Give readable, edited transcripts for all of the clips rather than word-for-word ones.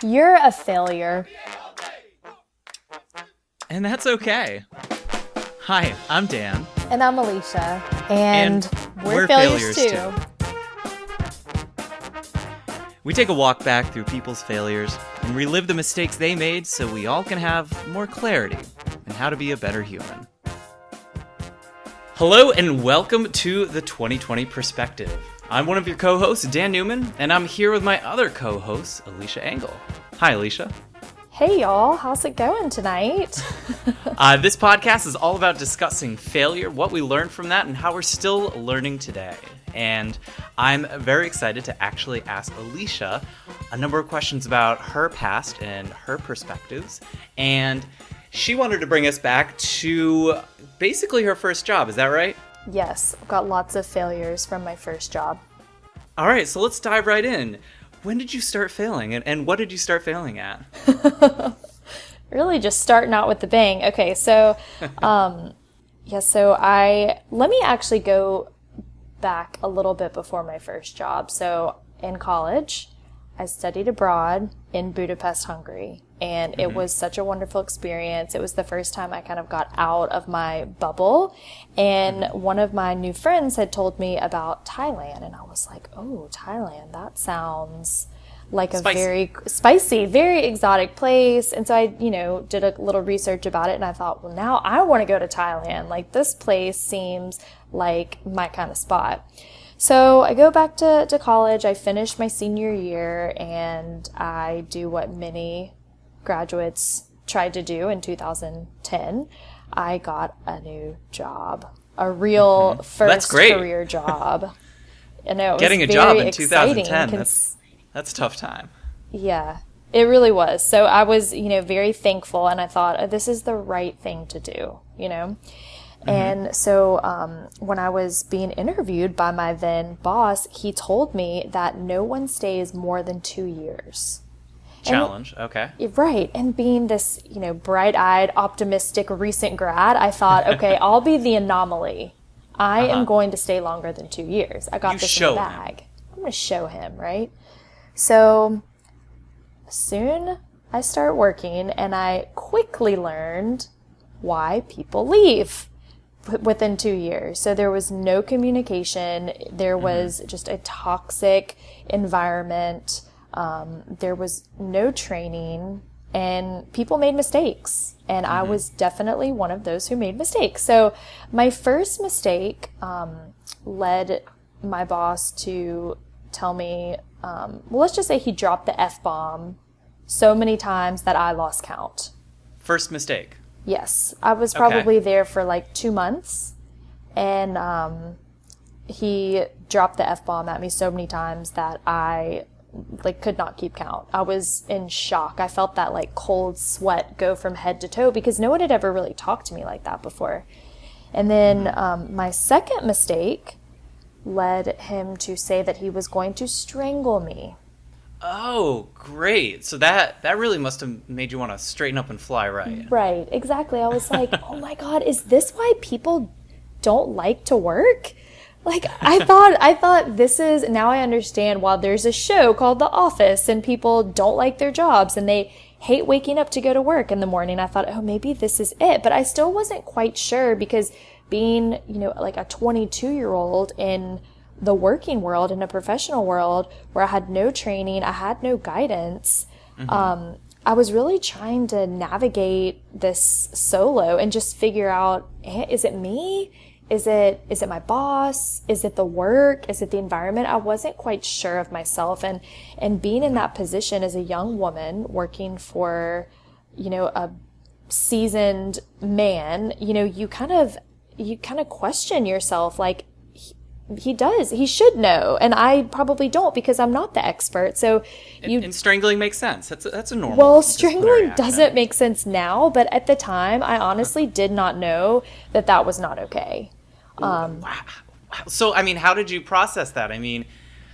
You're a failure. And that's okay. Hi, I'm Dan. And I'm Alycia. And we're failures too. We take a walk back through people's failures and relive the mistakes they made so we all can have more clarity in how to be a better human. Hello and welcome to the 2020 Perspective. I'm one of your co-hosts, Dan Newman, and I'm here with my other co-host, Alycia Angle. Hi, Alycia. Hey, y'all. How's it going tonight? This podcast is all about discussing failure, what we learned from that, and how we're still learning today. And I'm very excited to actually ask Alycia a number of questions about her past and her perspectives. And she wanted to bring us back to basically her first job. Is that right? Yes. I've got lots of failures from my first job. All right. So let's dive right in. When did you start failing, and what did you start failing at? Really just starting out with the bang. Okay. So, let me actually go back a little bit before my first job. So in college, I studied abroad in Budapest, Hungary, and it was such a wonderful experience. It was the first time I kind of got out of my bubble, and one of my new friends had told me about Thailand, and I was like, oh, Thailand, that sounds like a very spicy, very exotic place. And so I, did a little research about it, and I thought, well, now I want to go to Thailand. Like, this place seems like my kind of spot. So I go back to college, I finish my senior year, and I do what many graduates tried to do in 2010. I got a new job, a real first career job. And it was getting a job in 2010, that's a tough time. Yeah, it really was. So I was, very thankful, and I thought, oh, this is the right thing to do, And so when I was being interviewed by my then boss, he told me that no one stays more than 2 years. Challenge, okay. Right. And being this, bright-eyed, optimistic, recent grad, I thought, okay, I'll be the anomaly. I am going to stay longer than 2 years. I got this in the bag. I'm going to show him, right? So soon I start working, and I quickly learned why people leave within 2 years. So there was no communication. There was just a toxic environment. There was no training, and people made mistakes. And I was definitely one of those who made mistakes. So my first mistake led my boss to tell me, let's just say he dropped the F-bomb so many times that I lost count. First mistake. Yes, I was probably there for like 2 months, and he dropped the F-bomb at me so many times that I could not keep count. I was in shock. I felt that cold sweat go from head to toe because no one had ever really talked to me like that before. And then my second mistake led him to say that he was going to strangle me. Oh, great. So that really must have made you want to straighten up and fly, right? Right, exactly. I was like, oh my God, is this why people don't like to work? I thought this is, now I understand why there's a show called The Office and people don't like their jobs and they hate waking up to go to work in the morning. I thought, oh, maybe this is it. But I still wasn't quite sure because being, a 22-year-old in the working world, in a professional world where I had no training, I had no guidance, I was really trying to navigate this solo and just figure out, is it me? Is it my boss? Is it the work? Is it the environment? I wasn't quite sure of myself. And being in that position as a young woman working for, a seasoned man, you kind of question yourself, he should know, and I probably don't because I'm not the expert. So and strangling makes sense. That's a normal. Well, strangling doesn't make sense now, but at the time, I honestly did not know that was not okay. Wow. So, how did you process that?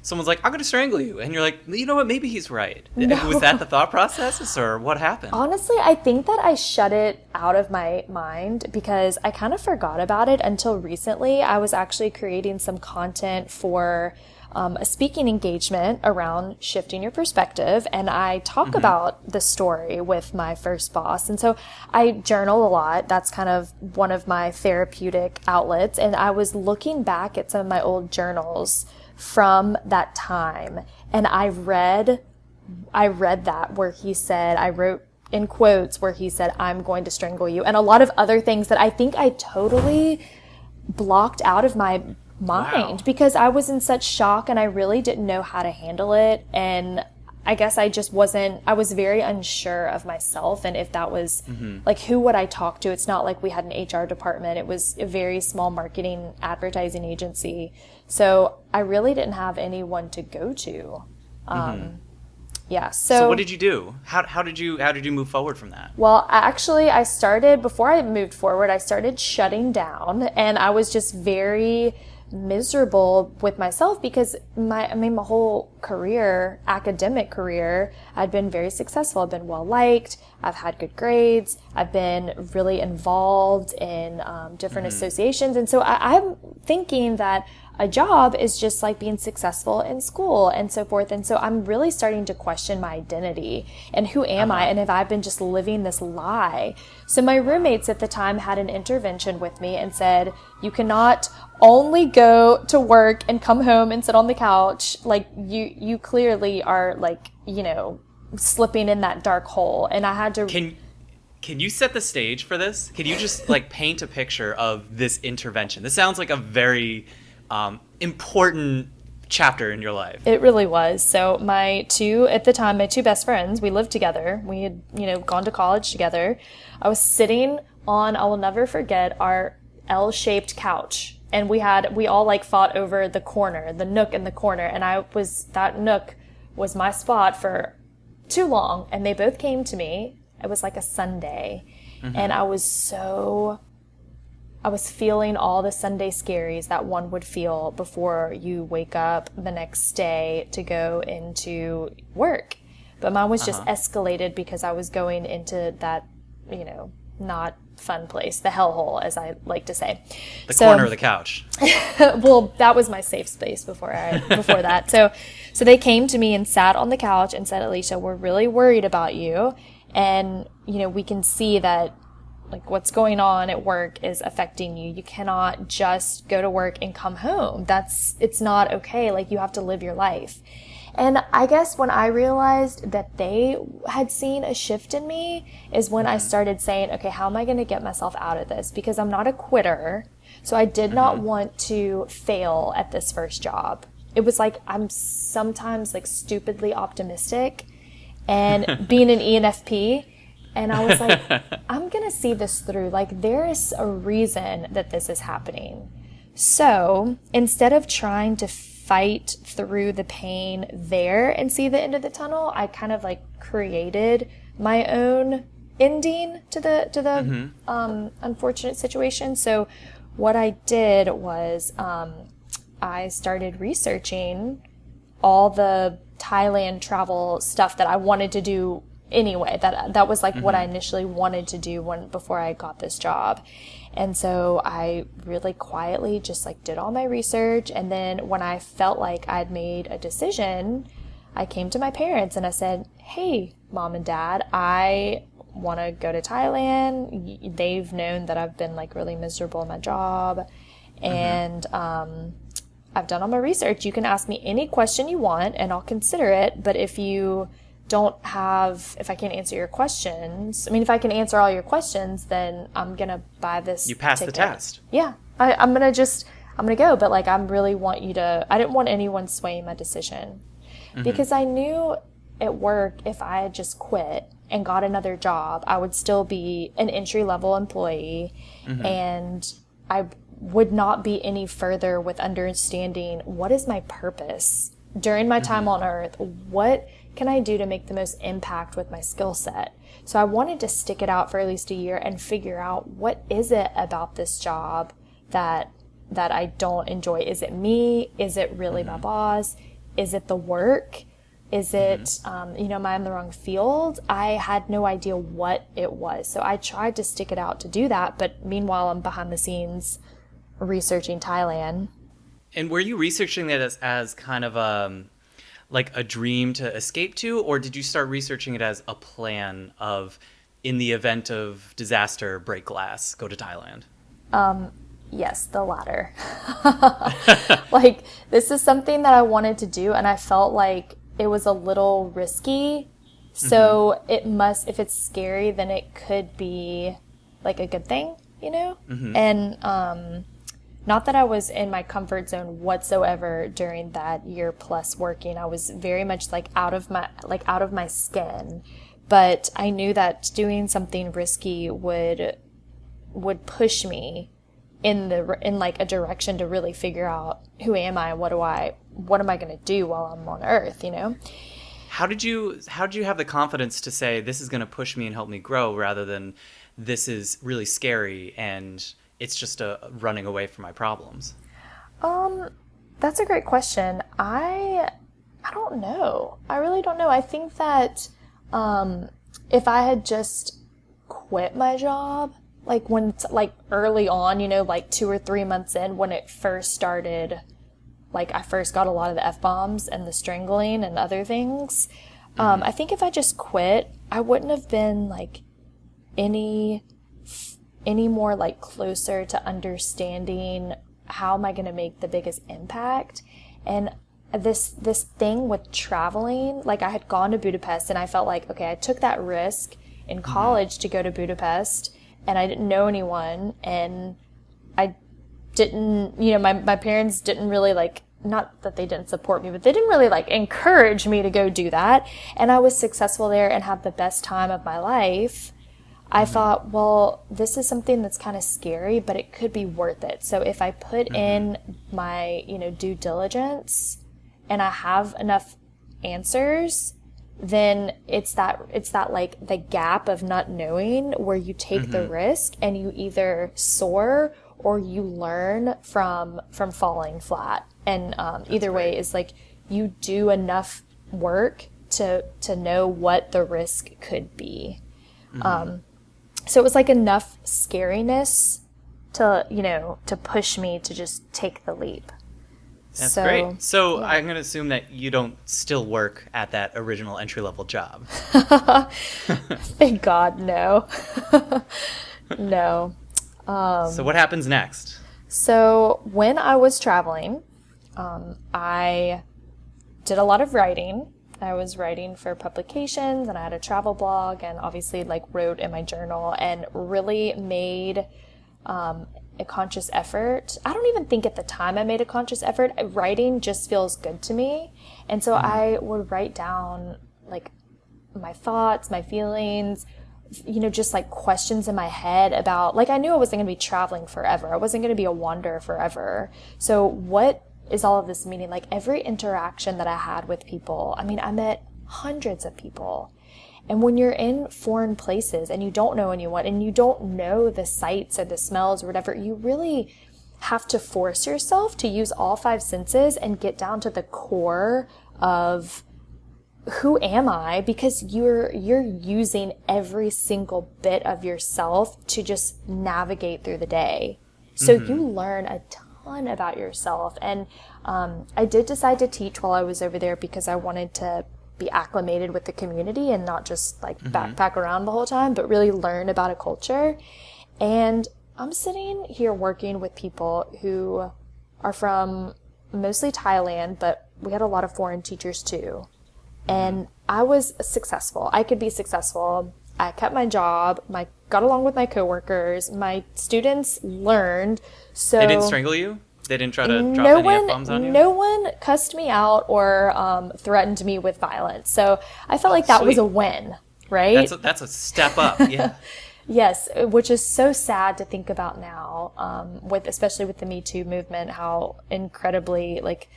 Someone's like, I'm going to strangle you. And you're like, you know what? Maybe he's right. No. Was that the thought process or what happened? Honestly, I think that I shut it out of my mind because I kind of forgot about it until recently. I was actually creating some content for a speaking engagement around shifting your perspective. And I talk about the story with my first boss. And so I journal a lot. That's kind of one of my therapeutic outlets. And I was looking back at some of my old journals from that time. And I read that where he said, I wrote in quotes where he said, "I'm going to strangle you," and a lot of other things that I think I totally blocked out of my mind because I was in such shock and I really didn't know how to handle it. And I guess I was very unsure of myself and if that was like, who would I talk to? It's not like we had an HR department. It was a very small marketing advertising agency. So I really didn't have anyone to go to. Yeah. So what did you do? How did you move forward from that? Well, actually, before I moved forward, I started shutting down, and I was just very miserable with myself because my whole career, academic career, I'd been very successful. I've been well liked. I've had good grades. I've been really involved in different associations. And so I'm thinking that a job is just like being successful in school and so forth. And so I'm really starting to question my identity and who am I? And have I been just living this lie? So my roommates at the time had an intervention with me and said, you cannot only go to work and come home and sit on the couch. Like you clearly are like, slipping in that dark hole. And I had to... Can you set the stage for this? Can you just like paint a picture of this intervention? This sounds like a very important chapter in your life. It really was. So my two best friends, we lived together. We had, gone to college together. I was sitting on, I will never forget, our L-shaped couch. And we all like fought over the nook in the corner. And that nook was my spot for too long. And they both came to me. It was like a Sunday. And I was feeling all the Sunday scaries that one would feel before you wake up the next day to go into work. But mine was just escalated because I was going into that, not fun place, the hellhole, as I like to say. The corner of the couch. Well, that was my safe space before that. So they came to me and sat on the couch and said, "Alycia, we're really worried about you. And, we can see that like what's going on at work is affecting you. You cannot just go to work and come home. It's not okay. Like you have to live your life." And I guess when I realized that they had seen a shift in me is when I started saying, okay, how am I going to get myself out of this? Because I'm not a quitter. So I did not want to fail at this first job. It was like, I'm sometimes like stupidly optimistic and being an ENFP. And I was like, I'm going to see this through. Like, there is a reason that this is happening. So instead of trying to fight through the pain there and see the end of the tunnel, I kind of like created my own ending to the unfortunate situation. So what I did was I started researching all the Thailand travel stuff that I wanted to do anyway. That was like what I initially wanted to do before I got this job. And so I really quietly just like did all my research. And then when I felt like I'd made a decision, I came to my parents and I said, "Hey, Mom and Dad, I want to go to Thailand." They've known that I've been like really miserable in my job. And I've done all my research. You can ask me any question you want and I'll consider it. But if I can't answer your questions, if I can answer all your questions, then I'm going to buy this. You passed ticket. the test. Yeah. I'm going to go. But like, I really want you to, I didn't want anyone swaying my decision because I knew at work, if I had just quit and got another job, I would still be an entry-level employee and I would not be any further with understanding what is my purpose during my time on earth. What can I do to make the most impact with my skill set? So I wanted to stick it out for at least a year and figure out, what is it about this job that I don't enjoy? Is it me? Is it really my boss? Is it the work? Is it, am I in the wrong field? I had no idea what it was. So I tried to stick it out to do that. But meanwhile, I'm behind the scenes researching Thailand. And were you researching that as kind of like a dream to escape to, or did you start researching it as a plan of, in the event of disaster, break glass, go to Thailand? Yes, the latter. Like, this is something that I wanted to do, and I felt like it was a little risky. So it must, if it's scary, then it could be like a good thing, you know? And not that I was in my comfort zone whatsoever during that year plus working. I was very much like out of my skin. But I knew that doing something risky would push me in like a direction to really figure out, who am I? What am I going to do while I'm on Earth, you know? How did you have the confidence to say, this is going to push me and help me grow, rather than this is really scary and it's just a running away from my problems? That's a great question. I don't know. I really don't know. I think that if I had just quit my job, like early on, you know, like 2 or 3 months in, when it first started, like I first got a lot of the F-bombs and the strangling and other things. I think if I just quit, I wouldn't have been like any more like closer to understanding how am I going to make the biggest impact. And this thing with traveling, like I had gone to Budapest and I felt like, okay, I took that risk in college to go to Budapest, and I didn't know anyone, and I didn't, you know, my parents didn't really like, not that they didn't support me, but they didn't really like encourage me to go do that. And I was successful there and had the best time of my life. I thought, well, this is something that's kind of scary, but it could be worth it. So if I put in my, you know, due diligence and I have enough answers, then it's that like the gap of not knowing where you take the risk and you either soar or you learn from falling flat. And either way is like you do enough work to know what the risk could be. So it was like enough scariness to, you know, to push me to just take the leap. That's great. So yeah. I'm going to assume that you don't still work at that original entry-level job. Thank God, no. No. So what happens next? So when I was traveling, I did a lot of writing. I was writing for publications, and I had a travel blog, and obviously like wrote in my journal, and really made a conscious effort. I don't even think at the time I made a conscious effort. Writing just feels good to me. And so I would write down like my thoughts, my feelings, you know, just like questions in my head about, like, I knew I wasn't going to be traveling forever. I wasn't going to be a wanderer forever. So what is all of this meaning? Like every interaction that I had with people, I mean, I met hundreds of people. And when you're in foreign places and you don't know anyone and you don't know the sights or the smells or whatever, you really have to force yourself to use all 5 senses and get down to the core of who am I? Because you're using every single bit of yourself to just navigate through the day. So you learn a ton about yourself. And I did decide to teach while I was over there because I wanted to be acclimated with the community and not just like backpack around the whole time, but really learn about a culture. And I'm sitting here working with people who are from mostly Thailand, but we had a lot of foreign teachers too. And I was successful. I could be successful. I kept my job. Got along with my coworkers. My students learned. So they didn't strangle you? They didn't try to drop any F-bombs on you? No one cussed me out or threatened me with violence. So I felt like that was a win, right? That's a step up, yeah. Yes, which is so sad to think about now, especially with the Me Too movement, how incredibly like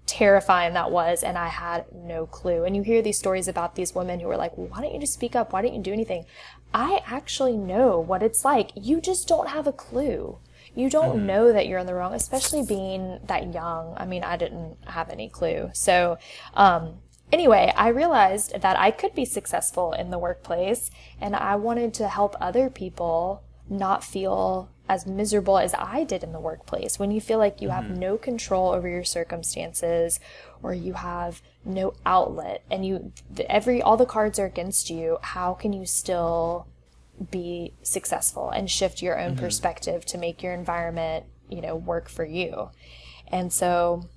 terrifying that was, and I had no clue. And you hear these stories about these women who are like, well, why don't you just speak up? Why don't you do anything? I actually know what it's like. You just don't have a clue. You don't know that you're in the wrong, especially being that young. I mean, I didn't have any clue. So anyway, I realized that I could be successful in the workplace, and I wanted to help other people not feel as miserable as I did in the workplace. When you feel like you have no control over your circumstances, or you have no outlet, and all the cards are against you, how can you still be successful and shift your own perspective to make your environment, work for you? And so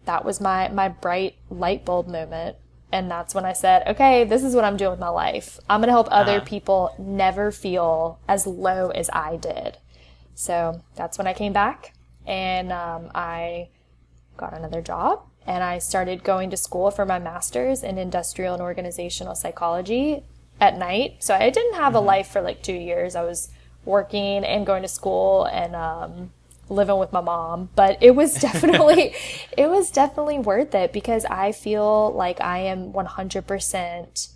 that was my bright light bulb moment. And that's when I said, okay, this is what I'm doing with my life. I'm going to help other people never feel as low as I did. So that's when I came back, and I got another job, and I started going to school for my master's in industrial and organizational psychology at night. So I didn't have a life for like 2 years. I was working and going to school and living with my mom, but it was definitely worth it, because I feel like I am 100%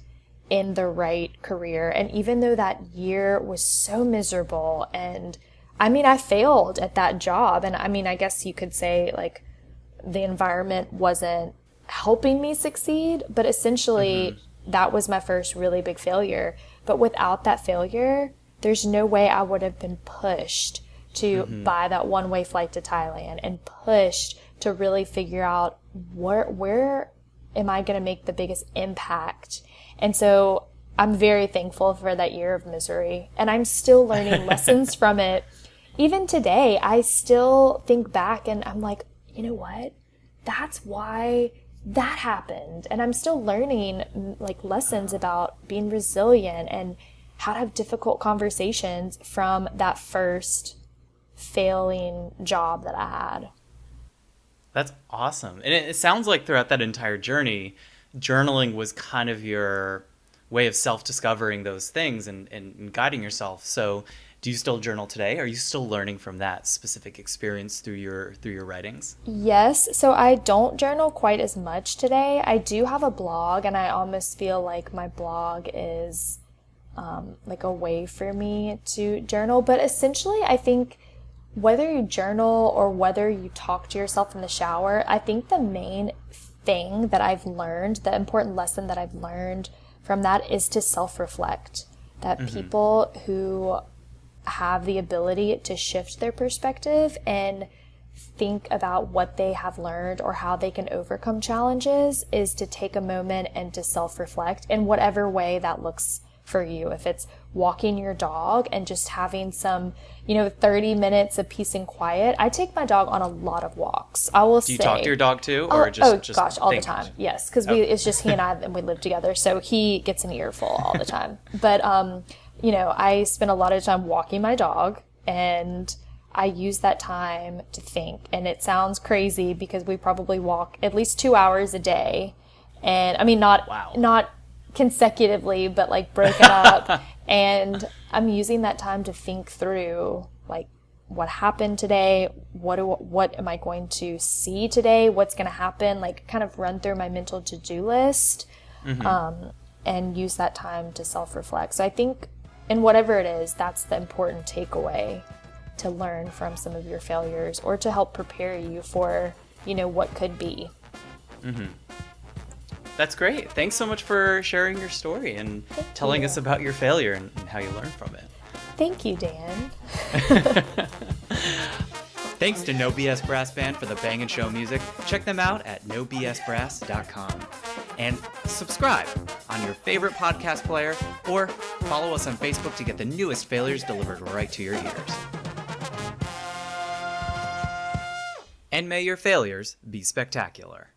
in the right career. And even though that year was so miserable, and I failed at that job, and I guess you could say like the environment wasn't helping me succeed, but essentially that was my first really big failure. But without that failure, there's no way I would have been pushed to buy that one-way flight to Thailand, and pushed to really figure out where am I going to make the biggest impact. And so I'm very thankful for that year of misery, and I'm still learning lessons from it. Even today, I still think back and I'm like, you know what? That's why that happened. And I'm still learning like lessons about being resilient and how to have difficult conversations from that first failing job that I had. That's awesome. And it sounds like throughout that entire journey, journaling was kind of your way of self-discovering those things and guiding yourself. So do you still journal today? Are you still learning from that specific experience through your writings? Yes. So I don't journal quite as much today. I do have a blog, and I almost feel like my blog is like a way for me to journal. But essentially, I think whether you journal or whether you talk to yourself in the shower, I think the main thing that I've learned, the important lesson that I've learned from that, is to self-reflect. That people who have the ability to shift their perspective and think about what they have learned or how they can overcome challenges is to take a moment and to self-reflect in whatever way that looks for you. If it's walking your dog and just having some, 30 minutes of peace and quiet. I take my dog on a lot of walks. I will say. Do you talk to your dog too? Or all the time. Yes. Because it's just he and I, and we live together. So he gets an earful all the time. But, I spend a lot of time walking my dog, and I use that time to think. And it sounds crazy because we probably walk at least 2 hours a day. And not consecutively, but like broken up. And I'm using that time to think through like what happened today, what am I going to see today, what's going to happen, like kind of run through my mental to-do list, and use that time to self-reflect. So I think in whatever it is, that's the important takeaway, to learn from some of your failures or to help prepare you for, what could be. That's great. Thanks so much for sharing your story and telling us about your failure and how you learned from it. Thank you, Dan. Thanks to No BS Brass Band for the Bang & Show music. Check them out at nobsbrass.com. And subscribe on your favorite podcast player, or follow us on Facebook to get the newest failures delivered right to your ears. And may your failures be spectacular.